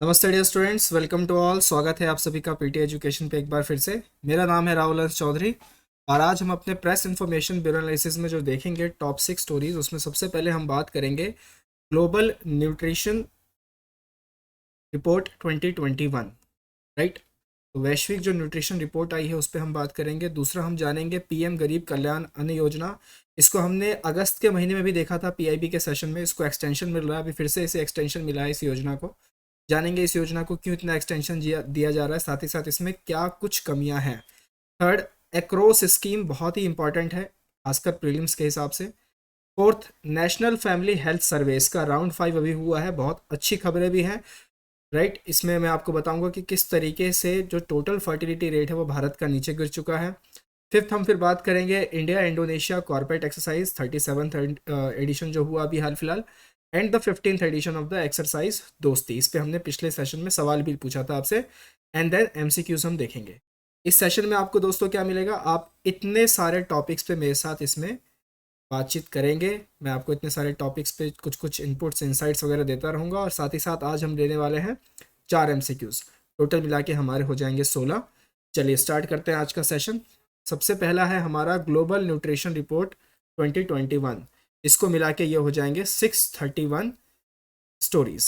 नमस्ते dear students, welcome to all. स्वागत है आप सभी का पीटी एजुकेशन पे एक बार फिर से। मेरा नाम है राहुल हंस चौधरी और आज हम अपने प्रेस इन्फॉर्मेशन ब्यूरो एनालिसिस में जो देखेंगे टॉप 6 स्टोरीज, उसमें सबसे पहले हम बात करेंगे ग्लोबल न्यूट्रिशन रिपोर्ट 2021। राइट, तो वैश्विक जो न्यूट्रिशन रिपोर्ट आई है उस पर हम बात करेंगे। दूसरा हम जानेंगे पीएम गरीब कल्याण अन्न योजना। इसको हमने अगस्त के महीने में भी देखा था पीआईबी के सेशन में। इसको एक्सटेंशन मिल रहा है, अभी फिर से इसे एक्सटेंशन मिला है इस योजना को। जानेंगे इस योजना को क्यों इतना एक्सटेंशन दिया जा रहा है, साथ ही साथ इसमें क्या कुछ कमियां हैं। थर्ड, एक्रोस स्कीम बहुत ही इंपॉर्टेंट है खासकर प्रीलिम्स के हिसाब से। फोर्थ, नेशनल फैमिली हेल्थ सर्वे, इसका राउंड 5 अभी हुआ है, बहुत अच्छी खबरें भी हैं। राइट, इसमें मैं आपको बताऊंगा कि किस तरीके से जो टोटल फर्टिलिटी रेट है वो भारत का नीचे गिर चुका है। फिफ्थ, हम फिर बात करेंगे India Indonesia corporate exercise 37th edition जो हुआ अभी हाल फिलहाल, and the 15th edition of the exercise Dosti. इस पे हमने पिछले सेशन में सवाल भी पूछा था आपसे, एंड देन एमसीक्यूज हम देखेंगे। इस सेशन में आपको दोस्तों क्या मिलेगा, आप इतने सारे टॉपिक्स पे मेरे साथ इसमें बातचीत करेंगे। मैं आपको इतने सारे टॉपिक्स पे कुछ कुछ इनपुट्स इंसाइट्स वगैरह देता रहूँगा, और साथ ही साथ आज हम लेने वाले हैं 4 एमसीक्यूज। टोटल मिला के हमारे हो जाएंगे 16। चलिए स्टार्ट करते हैं आज का सेशन। सबसे पहला है हमारा ग्लोबल न्यूट्रिशन रिपोर्ट 2021। इसको मिला के ये हो जाएंगे 631 स्टोरीज।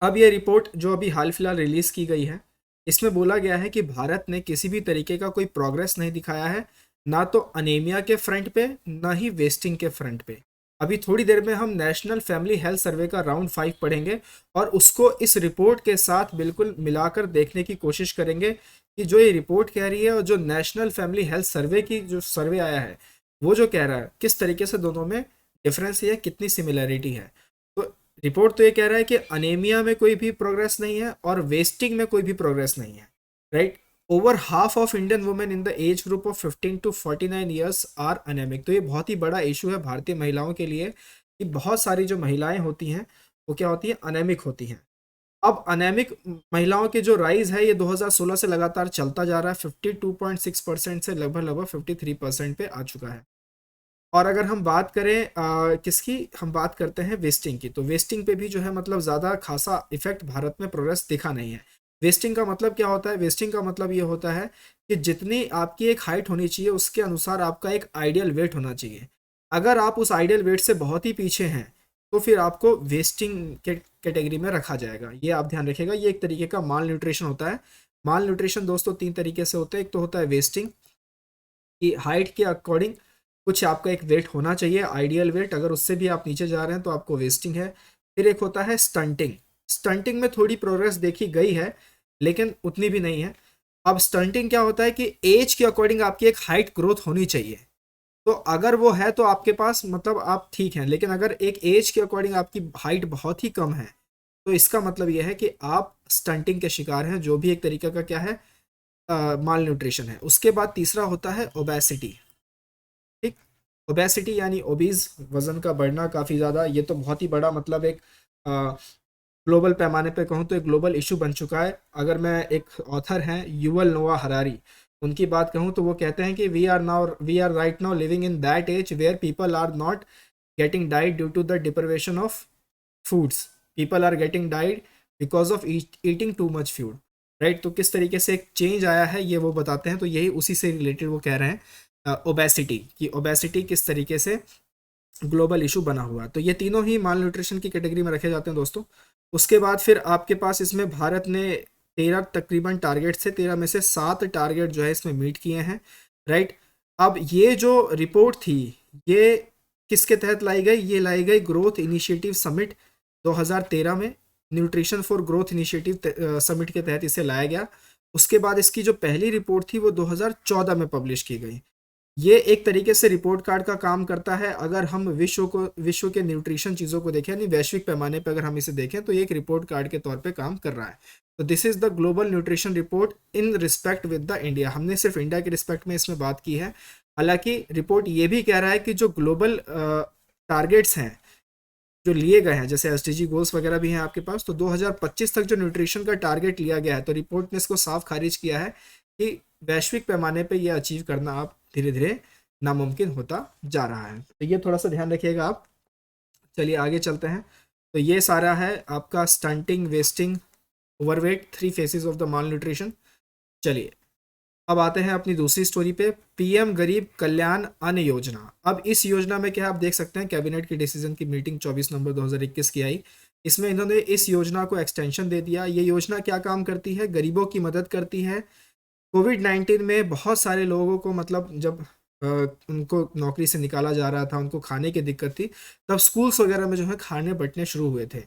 अब ये रिपोर्ट जो अभी हाल फिलहाल रिलीज़ की गई है, इसमें बोला गया है कि भारत ने किसी भी तरीके का कोई प्रोग्रेस नहीं दिखाया है, ना तो अनेमिया के फ्रंट पे ना ही वेस्टिंग के फ्रंट पे। अभी थोड़ी देर में हम नेशनल फैमिली हेल्थ सर्वे का राउंड 5 पढ़ेंगे और उसको इस रिपोर्ट के साथ बिल्कुल मिलाकर देखने की कोशिश करेंगे कि जो ये रिपोर्ट कह रही है और जो नेशनल फैमिली हेल्थ सर्वे की जो सर्वे आया है वो जो कह रहा है, किस तरीके से दोनों में डिफरेंस है, कितनी सिमिलैरिटी है। तो रिपोर्ट तो ये कह रहा है कि अनेमिया में कोई भी प्रोग्रेस नहीं है और वेस्टिंग में कोई भी प्रोग्रेस नहीं है। Right, over half of Indian women in the age group of 15 to 49 years are anemic. तो ये बहुत ही बड़ा इशू है भारतीय महिलाओं के लिए कि बहुत सारी जो महिलाएं होती हैं वो क्या होती हैं, अनेमिक होती हैं। अब अनेमिक महिलाओं की जो राइज है ये 2016 से लगातार चलता जा रहा है, 52.6% से लगभग लगभग 53% पे आ चुका है। और अगर हम बात करें किसकी, हम बात करते हैं वेस्टिंग की, तो वेस्टिंग पे भी जो है मतलब ज़्यादा खासा इफेक्ट भारत में प्रोग्रेस दिखा नहीं है। वेस्टिंग का मतलब क्या होता है, वेस्टिंग का मतलब ये होता है कि जितनी आपकी एक हाइट होनी चाहिए उसके अनुसार आपका एक आइडियल वेट होना चाहिए। अगर आप उस आइडियल वेट से बहुत ही पीछे हैं तो फिर आपको वेस्टिंग के कैटेगरी में रखा जाएगा। ये आप ध्यान रखिएगा, ये एक तरीके का माल न्यूट्रिशन होता है। माल न्यूट्रिशन दोस्तों 3 तरीके से होता है। एक तो होता है वेस्टिंग, कि हाइट के अकॉर्डिंग कुछ आपका एक वेट होना चाहिए, आइडियल वेट, अगर उससे भी आप नीचे जा रहे हैं तो आपको वेस्टिंग है। फिर एक होता है स्टंटिंग। स्टंटिंग में थोड़ी प्रोग्रेस देखी गई है लेकिन उतनी भी नहीं है। अब स्टंटिंग क्या होता है कि एज के अकॉर्डिंग आपकी एक हाइट ग्रोथ होनी चाहिए, तो अगर वो है तो आपके पास मतलब आप ठीक हैं, लेकिन अगर एक एज के अकॉर्डिंग आपकी हाइट बहुत ही कम है तो इसका मतलब यह है कि आप स्टंटिंग के शिकार हैं, जो भी एक तरीका का क्या है, माल न्यूट्रिशन है। उसके बाद तीसरा होता है ओबेसिटी। ठीक, ओबेसिटी यानी ओबीज, वजन का बढ़ना काफ़ी ज़्यादा, ये तो बहुत ही बड़ा मतलब एक ग्लोबल पैमाने पे कहूँ तो एक ग्लोबल इशू बन चुका है। अगर मैं एक ऑथर हैं युवल नोआ हरारी, उनकी बात कहूँ तो वो कहते हैं कि we are right now living in that age where people are not getting died due to the deprivation of foods, people are getting died because of eating too much food. Right, तो किस तरीके से एक change आया है ये वो बताते हैं, तो यही उसी से रिलेटेड वो कह रहे हैं ओबेसिटी, कि ओबेसिटी किस तरीके से ग्लोबल इशू बना हुआ है। तो ये तीनों ही माल न्यूट्रिशन की कैटेगरी में रखे जाते हैं दोस्तों। उसके बाद फिर आपके पास इसमें भारत ने 13 तकरीबन टारगेट से 13 में से 7 टारगेट जो है इसमें मीट किए हैं। राइट, अब ये जो रिपोर्ट थी ये किसके तहत लाई गई, ये लाई गई ग्रोथ इनिशिएटिव समिट 2013 में। Nutrition for growth initiative summit के तहत इसे लाया गया। उसके बाद इसकी जो पहली रिपोर्ट थी वो 2014 में पब्लिश की गई। ये एक तरीके से रिपोर्ट कार्ड का काम करता है। अगर हम विश्व के न्यूट्रिशन चीज़ों को देखें, यानी वैश्विक पैमाने पर अगर हम इसे देखें तो ये एक रिपोर्ट कार्ड के तौर पे काम कर रहा है। तो this is the global nutrition report in respect with the India. हमने सिर्फ इंडिया के रिस्पेक्ट में इसमें बात की है। हालांकि रिपोर्ट ये भी कह रहा है कि जो ग्लोबल टारगेट्स हैं जो लिए गए हैं, जैसे एसडीजी गोल्स वगैरह भी हैं आपके पास, तो 2025 तक जो न्यूट्रिशन का टारगेट लिया गया है, तो रिपोर्ट ने इसको साफ खारिज किया है कि वैश्विक पैमाने पे ये अचीव करना आप धीरे धीरे नामुमकिन होता जा रहा है। तो ये थोड़ा सा ध्यान रखिएगा आप। चलिए आगे चलते हैं। तो ये सारा है आपका stunting, wasting overweight, 3 faces of the mall nutrition. चलिए अब आते हैं अपनी दूसरी स्टोरी पे, पीएम गरीब कल्याण अन्न योजना। अब इस योजना में क्या है, आप देख सकते हैं कैबिनेट की डिसीजन की मीटिंग 24 नवंबर 2021 की आई। इसमें इन्होंने इस योजना को एक्सटेंशन दे दिया। ये योजना क्या काम करती है, गरीबों की मदद करती है। कोविड-19 में बहुत सारे लोगों को मतलब जब उनको नौकरी से निकाला जा रहा था, उनको खाने की दिक्कत थी, तब स्कूल्स वगैरह में जो है खाने बँटने शुरू हुए थे,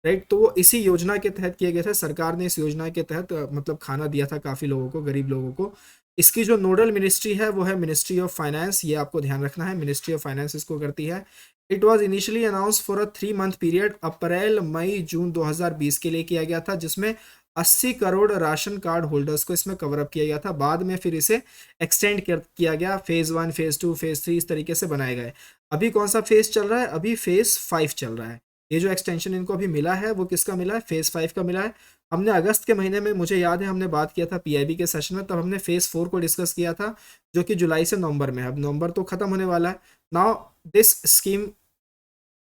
राइट? तो वो इसी योजना के तहत किए गए थे। सरकार ने इस योजना के तहत मतलब खाना दिया था काफ़ी लोगों को, गरीब लोगों को। इसकी जो नोडल मिनिस्ट्री है वो है मिनिस्ट्री ऑफ फाइनेंस, ये आपको ध्यान रखना है, मिनिस्ट्री ऑफ फाइनेंस इसको करती है। It was initially announced for a 3 month period, April, May, June 2020 के लिए किया गया था, जिसमें 80 करोड़ राशन कार्ड होल्डर्स को इसमें कवर अप किया गया था। बाद में फिर इसे एक्सटेंड किया गया, फेज़ 1, फेज़ 2, फेज़ 3 इस तरीके से बनाए गए। अभी कौन सा फेज़ चल रहा है, अभी फेज़ 5 चल रहा है। ये जो एक्सटेंशन इनको अभी मिला है वो किसका मिला है, फेज़ 5 का मिला है। हमने अगस्त के महीने में, मुझे याद है हमने बात किया था पीआईबी के सेशन में, तब हमने फेज़ 4 को डिस्कस किया था, जो कि जुलाई से नवंबर में है। अब नवंबर तो खत्म होने वाला है। Now this scheme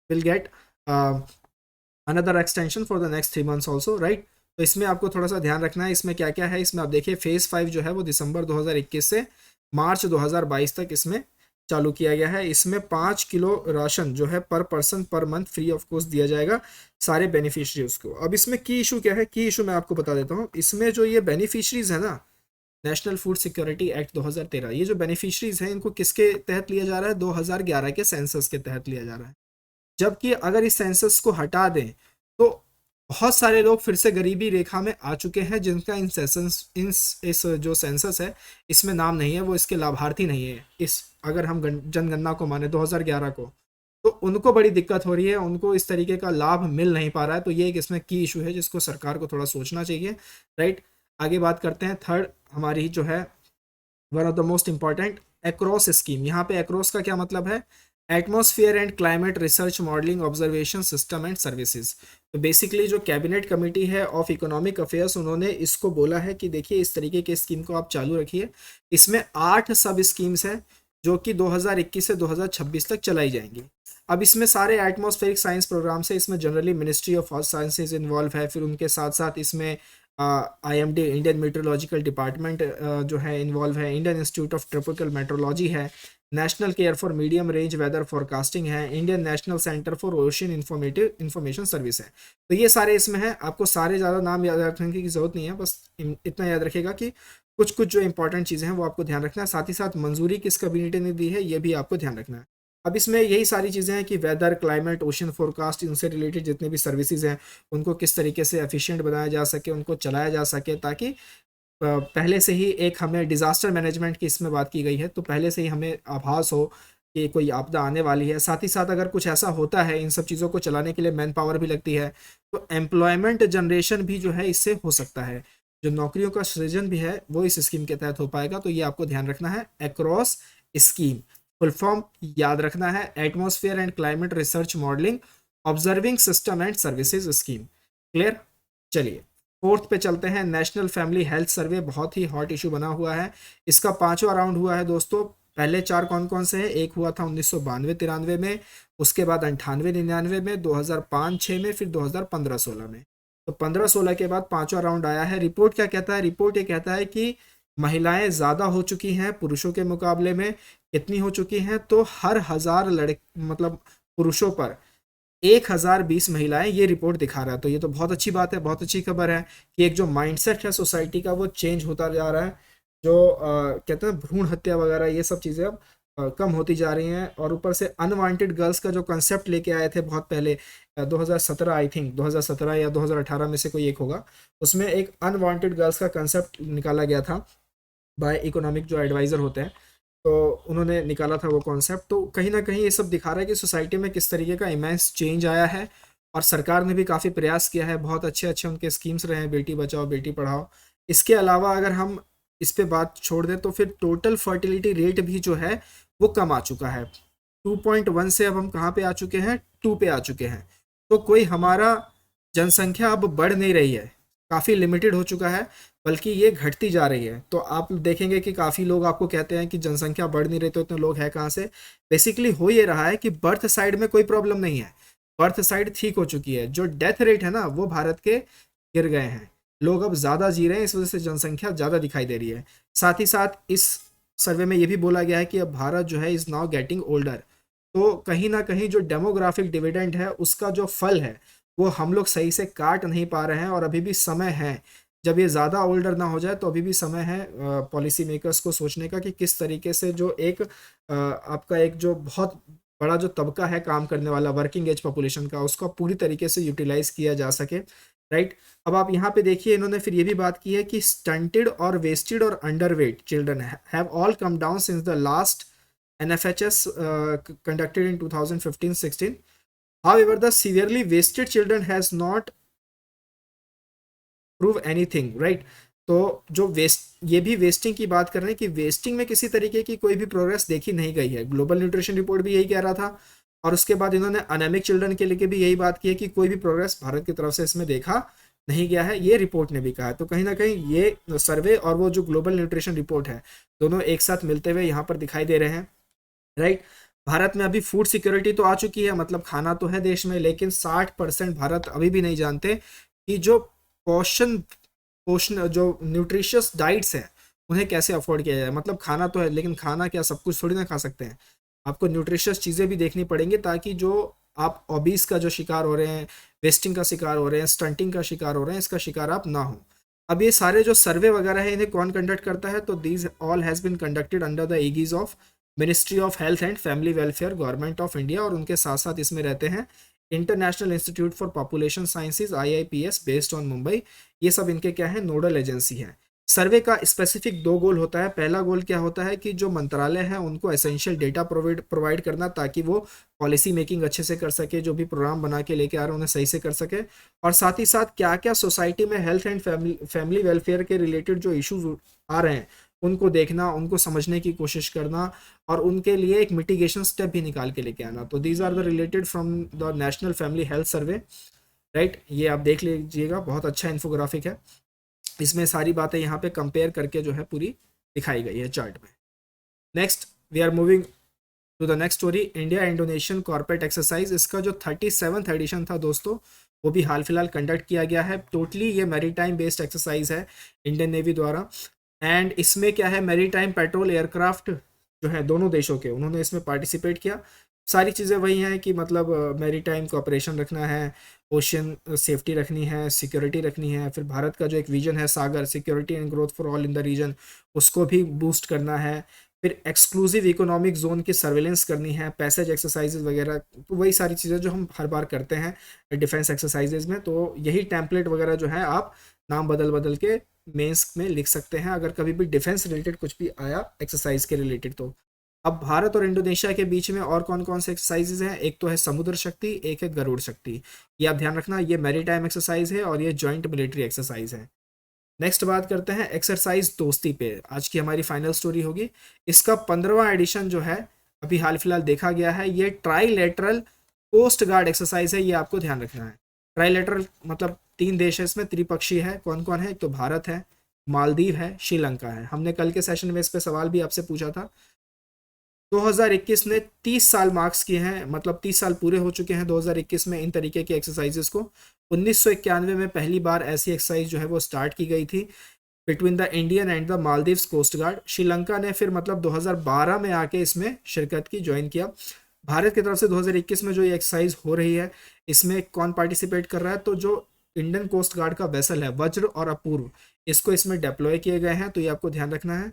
will get another extension for the next 3 months also, right? तो इसमें आपको थोड़ा सा ध्यान रखना है, इसमें क्या क्या है। इसमें आप देखिए फेज़ 5 जो है वो दिसंबर 2021 से मार्च 2022 तक इसमें चालू किया गया है। इसमें 5 किलो राशन जो है पर person per month free of cost दिया जाएगा सारे बेनिफिशरीज को। अब इसमें की इशू क्या है, की इशू मैं आपको बता देता हूँ। इसमें जो ये बेनिफिशरीज है ना, नेशनल फूड सिक्योरिटी एक्ट 2013, ये जो बेनिफिशरीज हैं इनको किसके तहत लिया जा रहा है, 2011 के सेंसस के तहत लिया जा रहा है। जबकि अगर इस सेंसस को हटा दें तो बहुत सारे लोग फिर से गरीबी रेखा में आ चुके हैं, जिनका इन सेंसस इस जो सेंसस है इसमें नाम नहीं है, वो इसके लाभार्थी नहीं है। इस अगर हम जनगणना को माने 2011 को, तो उनको बड़ी दिक्कत हो रही है, उनको इस तरीके का लाभ मिल नहीं पा रहा है। तो ये एक इसमें की इशू है जिसको सरकार को थोड़ा सोचना चाहिए, राइट? आगे बात करते हैं। थर्ड हमारी जो है one of the most important, across scheme. यहाँ पे एक्रोस का क्या मतलब है, atmosphere and climate research modelling observation system and services. तो बेसिकली जो कैबिनेट कमेटी है ऑफ इकोनॉमिक अफेयर्स, उन्होंने इसको बोला है कि देखिए इस तरीके के स्कीम को आप चालू रखिए। इसमें 8 सब स्कीम्स हैं जो कि 2021 से 2026 तक चलाई जाएंगी। अब इसमें सारे एटमॉस्फेरिक साइंस प्रोग्राम से, इसमें generally ministry of earth sciences involve है, फिर उनके साथ साथ इसमें आईएमडी इंडियन मेट्रोलॉजिकल डिपार्टमेंट जो है इन्वॉल्व है, Indian Institute of Tropical Meteorology है, National Care for Medium Range Weather Forecasting है, Indian National Centre for Ocean Information Service है। तो ये सारे इसमें है। आपको सारे ज़्यादा नाम याद रखने की ज़रूरत नहीं है, बस इतना याद रखेगा कि कुछ कुछ जो इंपॉर्टेंट चीज़ें हैं वो आपको ध्यान रखना है। साथ ही साथ मंजूरी किस कैबिनेट ने दी है ये भी आपको ध्यान रखना है। अब इसमें यही सारी चीज़ें हैं कि वेदर, क्लाइमेट, ओशन फोरकास्ट, इनसे रिलेटेड जितने भी सर्विसेज हैं उनको किस तरीके से एफिशिएंट बनाया जा सके, उनको चलाया जा सके, ताकि पहले से ही एक हमें डिज़ास्टर मैनेजमेंट की इसमें बात की गई है, तो पहले से ही हमें आभास हो कि कोई आपदा आने वाली है। साथ ही साथ अगर कुछ ऐसा होता है, इन सब चीज़ों को चलाने के लिए मैन पावर भी लगती है, तो एम्प्लॉयमेंट जनरेशन भी जो है इससे हो सकता है। जो नौकरियों का सृजन भी है वो इस स्कीम के तहत हो पाएगा। तो ये आपको ध्यान रखना है। एक्रॉस स्कीम फुल फॉर्म याद रखना है, atmosphere and climate research modelling observing system and services scheme. Clear? चलिए फोर्थ पे चलते हैं। नेशनल फैमिली हेल्थ सर्वे बहुत ही हॉट इशू बना हुआ है। इसका 5वां राउंड हुआ है दोस्तों। पहले 4 कौन कौन से हैं, एक हुआ था 1992-93 में, उसके बाद 98-99 में, 2005-06 में, फिर 2015-16 में। तो 15-16 के बाद 5वां राउंड आया है। रिपोर्ट क्या कहता है, रिपोर्ट ये कहता है कि महिलाएं ज़्यादा हो चुकी हैं पुरुषों के मुकाबले में। कितनी हो चुकी हैं, तो हर 1000 मतलब पुरुषों पर 1020 महिलाएं, ये रिपोर्ट दिखा रहा है। तो ये तो बहुत अच्छी बात है, बहुत अच्छी खबर है कि एक जो माइंडसेट है सोसाइटी का वो चेंज होता जा रहा है। जो कहते हैं भ्रूण हत्या वगैरह ये सब चीज़ें अब कम होती जा रही हैं। और ऊपर से अनवांटेड गर्ल्स का जो कंसेप्ट लेके आए थे बहुत पहले, 2017 आई थिंक, 2017 या 2018 में से कोई एक होगा, उसमें एक अनवांटेड गर्ल्स का कंसेप्ट निकाला गया था बाय इकोनॉमिक जो एडवाइज़र होते हैं, तो उन्होंने निकाला था वो कॉन्सेप्ट। तो कहीं ना कहीं ये सब दिखा रहा है कि सोसाइटी में किस तरीके का इमेंस चेंज आया है। और सरकार ने भी काफ़ी प्रयास किया है, बहुत अच्छे अच्छे उनके स्कीम्स रहे हैं, बेटी बचाओ बेटी पढ़ाओ। इसके अलावा अगर हम इस पे बात छोड़ दें तो फिर टोटल फर्टिलिटी रेट भी जो है वो कम आ चुका है। 2.1 से अब हम कहाँ पे आ चुके हैं, 2 पे आ चुके हैं। तो कोई हमारा जनसंख्या अब बढ़ नहीं रही है, काफ़ी लिमिटेड हो चुका है, बल्कि ये घटती जा रही है। तो आप देखेंगे कि काफ़ी लोग आपको कहते हैं कि जनसंख्या बढ़ नहीं रही, तो इतने लोग हैं कहाँ से। बेसिकली हो ये रहा है कि बर्थ साइड में कोई प्रॉब्लम नहीं है, बर्थ साइड ठीक हो चुकी है। जो डेथ रेट है ना वो भारत के गिर गए हैं। लोग अब ज़्यादा जी रहे हैं, इस वजह से जनसंख्या ज़्यादा दिखाई दे रही है। साथ ही साथ इस सर्वे में ये भी बोला गया है कि अब भारत जो है इज़ नाउ गेटिंग ओल्डर। तो कहीं ना कहीं जो डेमोग्राफिक डिविडेंड है उसका जो फल है वो हम लोग सही से काट नहीं पा रहे हैं, और अभी भी समय है, जब ये ज़्यादा ओल्डर ना हो जाए तो अभी भी समय है पॉलिसी मेकर्स को सोचने का कि किस तरीके से जो एक आपका एक जो बहुत बड़ा जो तबका है काम करने वाला वर्किंग एज पॉपुलेशन का, उसको पूरी तरीके से यूटिलाइज किया जा सके। राइट। अब आप यहाँ पे देखिए इन्होंने फिर ये भी बात की है कि स्टंटेड और वेस्टेड और underweight children have all come down since the last NFHS conducted in 2015-16. However, the severely wasted children has not proved anything, right? तो जो वेस्ट, ये भी वेस्टिंग की बात कर रहे हैं कि वेस्टिंग में किसी तरीके की कोई भी प्रोग्रेस देखी नहीं गई है। ग्लोबल न्यूट्रिशन रिपोर्ट भी यही कह रहा था, और उसके बाद इन्होंने अनेमिक चिल्ड्रन के लिए भी यही बात की है कि कोई भी प्रोग्रेस भारत की तरफ से इसमें देखा नहीं गया है, ये रिपोर्ट ने भी कहा है। तो कहीं ना कहीं ये सर्वे और वो जो ग्लोबल न्यूट्रिशन रिपोर्ट है, दोनों एक साथ मिलते हुए यहाँ पर दिखाई दे रहे हैं। राइट। भारत में अभी फूड सिक्योरिटी तो आ चुकी है, मतलब खाना तो है देश में, लेकिन 60% भारत अभी भी नहीं जानते कि जो पोषण पोषण जो न्यूट्रिशियस डाइट्स है उन्हें कैसे अफोर्ड किया जाए। मतलब खाना तो है, लेकिन खाना क्या सब कुछ थोड़ी ना खा सकते हैं, आपको न्यूट्रिशियस चीज़ें भी देखनी पड़ेंगी, ताकि जो आप ओबीस का जो शिकार हो रहे हैं, वेस्टिंग का शिकार हो रहे हैं, स्टंटिंग का शिकार हो रहे हैं, इसका शिकार आप ना हो। अब ये सारे जो सर्वे वगैरह है इन्हें कौन कंडक्ट करता है, तो these all has been conducted under the aegis of Ministry of Health and Family Welfare, Government of India, और उनके साथ साथ इसमें रहते हैं International Institute for Population Sciences IIPS based on Mumbai. ये सब इनके क्या है, नोडल एजेंसी हैं। सर्वे का स्पेसिफिक दो गोल होता है। पहला गोल क्या होता है कि जो मंत्रालय है उनको एसेंशियल डेटा प्रोवाइड करना, ताकि वो पॉलिसी मेकिंग अच्छे से कर सके, जो भी प्रोग्राम बना के लेके आ रहे हैं उन्हें सही से कर सके, और साथ ही साथ क्या क्या सोसाइटी में हेल्थ एंड फैमिली वेलफेयर के रिलेटेड जो इश्यूज आ रहे हैं उनको देखना, उनको समझने की कोशिश करना, और उनके लिए एक मिटिगेशन स्टेप भी निकाल के लेके आना। तो these are the related from the national family health survey. Right, ये आप देख लीजिएगा, बहुत अच्छा इन्फोग्राफिक है। इसमें सारी बातें यहाँ पे कंपेयर करके जो है पूरी दिखाई गई है चार्ट में। Next we are moving to the next story, India Indonesian corporate exercise. इसका जो 37th एडिशन था दोस्तों, वो भी हाल फिलहाल कंडक्ट किया गया है। टोटली ये मैरीटाइम बेस्ड एक्सरसाइज है इंडियन नेवी द्वारा, एंड इसमें क्या है, मैरीटाइम पेट्रोल एयरक्राफ्ट जो है दोनों देशों के, उन्होंने इसमें पार्टिसिपेट किया। सारी चीज़ें वही हैं कि मतलब मैरीटाइम कोऑपरेशन रखना है, ओशियन सेफ्टी रखनी है, सिक्योरिटी रखनी है, फिर भारत का जो एक विजन है SAGAR security and growth for all in the region, उसको भी बूस्ट करना है, फिर एक्सक्लूसिव इकोनॉमिक जोन की सर्वेलेंस करनी है, पैसेज एक्सरसाइजेज वगैरह। तो वही सारी चीज़ें जो हम हर बार करते हैं डिफेंस एक्सरसाइजेज में। तो यही टेम्पलेट वगैरह जो है आप नाम बदल बदल के मेंस में लिख सकते हैं, अगर कभी भी डिफेंस रिलेटेड कुछ भी आया एक्सरसाइज के रिलेटेड तो। अब भारत और इंडोनेशिया के बीच में और कौन कौन से एक्सरसाइजेज हैं, एक तो है समुद्र शक्ति, एक है गरुड़ शक्ति। ये आप ध्यान रखना, ये मैरीटाइम एक्सरसाइज है और ये जॉइंट मिलिट्री एक्सरसाइज है। नेक्स्ट बात करते हैं एक्सरसाइज दोस्ती पे, आज की हमारी फाइनल स्टोरी होगी। इसका 15वां एडिशन जो है अभी हाल फिलहाल देखा गया है, ये ट्राईलेटरल कोस्ट गार्ड एक्सरसाइज है, ये आपको ध्यान रखना है। ट्राईलेटरल मतलब 3 देश है इसमें, त्रिपक्षीय है। कौन कौन है, एक तो भारत है, मालदीव है, श्रीलंका है। हमने कल के सेशन में इस पे सवाल भी आपसे पूछा था। 2021 ने 30 साल मार्क्स किए हैं, मतलब 30 साल पूरे हो चुके हैं 2021 में इन तरीके की एक्सरसाइजेस को। 1991 में पहली बार ऐसी एक्सरसाइज जो है वो स्टार्ट की गई थी between the Indian and the Maldives coast guard. Sri Lanka ने फिर मतलब 2012 में आके इसमें शिरकत की, ज्वाइन किया। भारत की तरफ से 2021 में जो ये एक्सरसाइज हो रही है, इसमें कौन पार्टिसिपेट कर रहा है, तो जो इंडियन कोस्ट गार्ड का वेसल है वज्र और अपूर्व, इसको इसमें डिप्लॉय किए गए हैं, तो ये आपको ध्यान रखना है।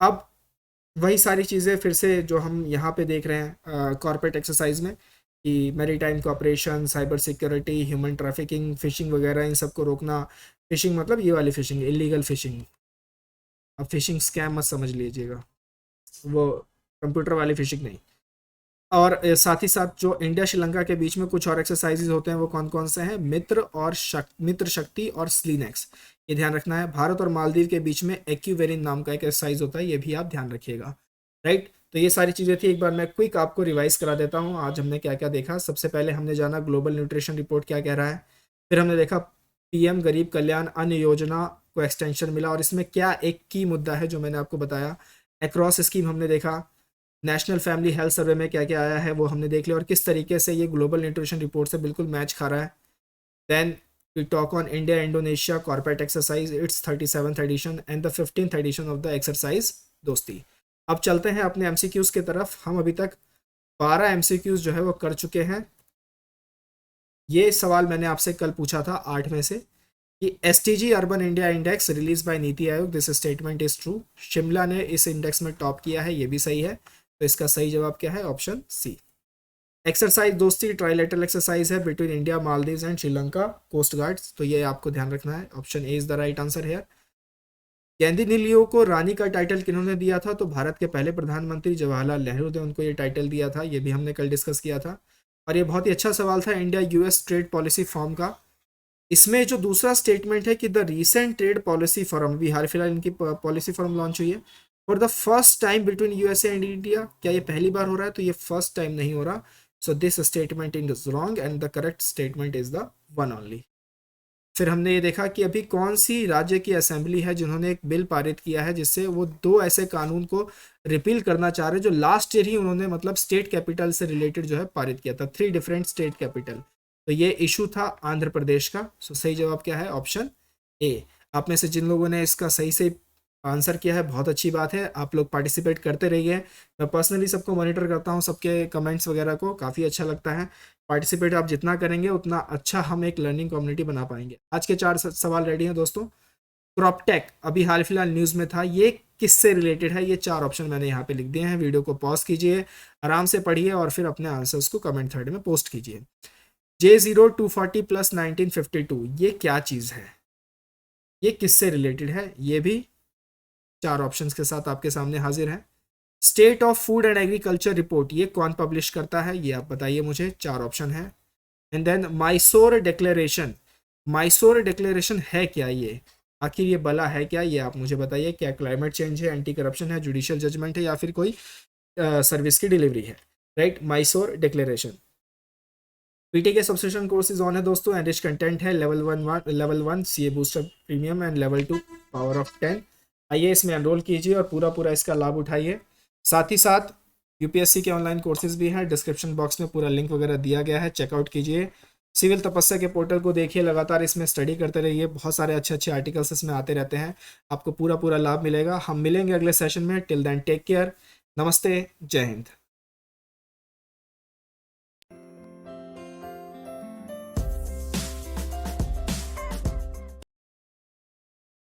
अब वही सारी चीज़ें फिर से जो हम यहाँ पे देख रहे हैं कॉर्पोरेट एक्सरसाइज में, कि maritime cooperation, cyber security, human trafficking, fishing वगैरह, इन सबको रोकना। फिशिंग मतलब ये वाली फिशिंग, इलीगल फिशिंग, अब फिशिंग स्कैम मत समझ लीजिएगा, वो कंप्यूटर वाली फिशिंग नहीं। और साथ ही साथ जो इंडिया श्रीलंका के बीच में कुछ और एक्सरसाइजेज होते हैं, वो कौन कौन से हैं, मित्र शक्ति और स्लीनेक्स, ये ध्यान रखना है। भारत और मालदीव के बीच में एक्यूवेरिन नाम का एक एक्सरसाइज होता है, ये भी आप ध्यान रखिएगा। राइट, तो ये सारी चीज़ें थी, एक बार मैं क्विक आपको रिवाइज करा देता हूँ आज हमने क्या क्या देखा। सबसे पहले हमने जाना ग्लोबल न्यूट्रिशन रिपोर्ट क्या कह रहा है, फिर हमने देखा PM गरीब कल्याण अन्न योजना को एक्सटेंशन मिला, और इसमें क्या एक की मुद्दा है जो मैंने आपको बताया। अक्रॉस स्कीम हमने देखा, नेशनल फैमिली हेल्थ सर्वे में क्या क्या आया है वो हमने देख लिया, और किस तरीके से ये ग्लोबल न्यूट्रिशन रिपोर्ट से बिल्कुल मैच खा रहा है। Then We talk on India Indonesia corporate exercise, its 37th edition and the 15th edition of the exercise दोस्ती। अब चलते हैं अपने एमसीक्यूज की तरफ। हम अभी तक 12 एमसीक्यूज जो है वो कर चुके हैं। ये सवाल मैंने आपसे कल पूछा था 8 में से कि STG urban India index release by NITI Aayog, this statement is true. Shimla ने इस इंडेक्स में टॉप किया है, ये भी सही है। तो इसका सही जवाब क्या है? Option C. Exercise Dosti trilateral exercise है between India, Maldives and Sri Lanka coast guards, तो ये आपको ध्यान रखना है। Option A is the right answer है। गेंदी नीलियो को रानी का टाइटल किन्होंने दिया था? तो भारत के पहले प्रधानमंत्री जवाहरलाल नेहरू ने उनको ये टाइटल दिया था, ये भी हमने कल डिस्कस किया था। और ये बहुत ही अच्छा सवाल था India US trade policy form का। इसमें जो दूसरा स्टेटमेंट है कि the recent trade policy form, अभी हाल फिलहाल इनकी पॉलिसी फॉर्म लॉन्च हुई है, for the first time between USA and India, क्या ये पहली बार हो रहा है? तो ये फर्स्ट टाइम नहीं हो रहा। So this statement is wrong and the correct statement is the one only. फिर हमने ये देखा कि अभी कौन सी राज्य की असेंबली है जिन्होंने एक बिल पारित किया है जिससे वो 2 ऐसे कानून को रिपील करना चाह रहे हैं जो लास्ट ईयर ही उन्होंने मतलब स्टेट कैपिटल से रिलेटेड जो है पारित किया था, 3 डिफरेंट स्टेट कैपिटल। तो ये इशू था आंध्र प्रदेश का। सो सही जवाब क्या है? ऑप्शन ए। आप में से जिन लोगों ने इसका सही से आंसर किया है बहुत अच्छी बात है, आप लोग पार्टिसिपेट करते रहिए। मैं पर्सनली सबको मॉनिटर करता हूँ, सबके कमेंट्स वगैरह को, काफ़ी अच्छा लगता है। पार्टिसिपेट आप जितना करेंगे उतना अच्छा हम एक लर्निंग कम्युनिटी बना पाएंगे। आज के 4 सवाल रेडी हैं दोस्तों। क्रॉपटेक अभी हाल फिलहाल न्यूज़ में था, ये किससे रिलेटेड है? ये 4 ऑप्शन मैंने यहाँ पे लिख दिए हैं। वीडियो को पॉज कीजिए, आराम से पढ़िए और फिर अपने आंसर्स को कमेंट थ्रेड में पोस्ट कीजिए। J0240 + 1952 ये क्या चीज़ है? ये किससे रिलेटेड है? ये भी 4 ऑप्शंस के साथ आपके सामने हाजिर है। State of food and agriculture report ये कौन पब्लिश करता है? ये आप बताइए मुझे। 4 ऑप्शन है। And then Mysore declaration, Mysore declaration है क्या? ये आखिर ये बला है क्या? ये आप मुझे बताइए। क्या क्लाइमेट चेंज है, एंटी करप्शन है, जुडिशियल जजमेंट है, या फिर कोई सर्विस की डिलीवरी है? Right, Mysore declaration. पीटी के सब्सक्रिप्शन कोर्सेज ऑन है दोस्तों। एनरिच कंटेंट है, level 1 CA booster premium and level 2 power of 10। आइए इसमें एनरोल कीजिए और पूरा इसका लाभ उठाइए। साथ ही साथ यूपीएससी के ऑनलाइन कोर्सेज भी हैं, डिस्क्रिप्शन बॉक्स में पूरा लिंक वगैरह दिया गया है, चेकआउट कीजिए। सिविल तपस्या के पोर्टल को देखिए, लगातार इसमें स्टडी करते रहिए, बहुत सारे अच्छे आर्टिकल्स इसमें आते रहते हैं, आपको पूरा लाभ मिलेगा। हम मिलेंगे अगले सेशन में। टिल देन टेक केयर, नमस्ते, जय हिंद।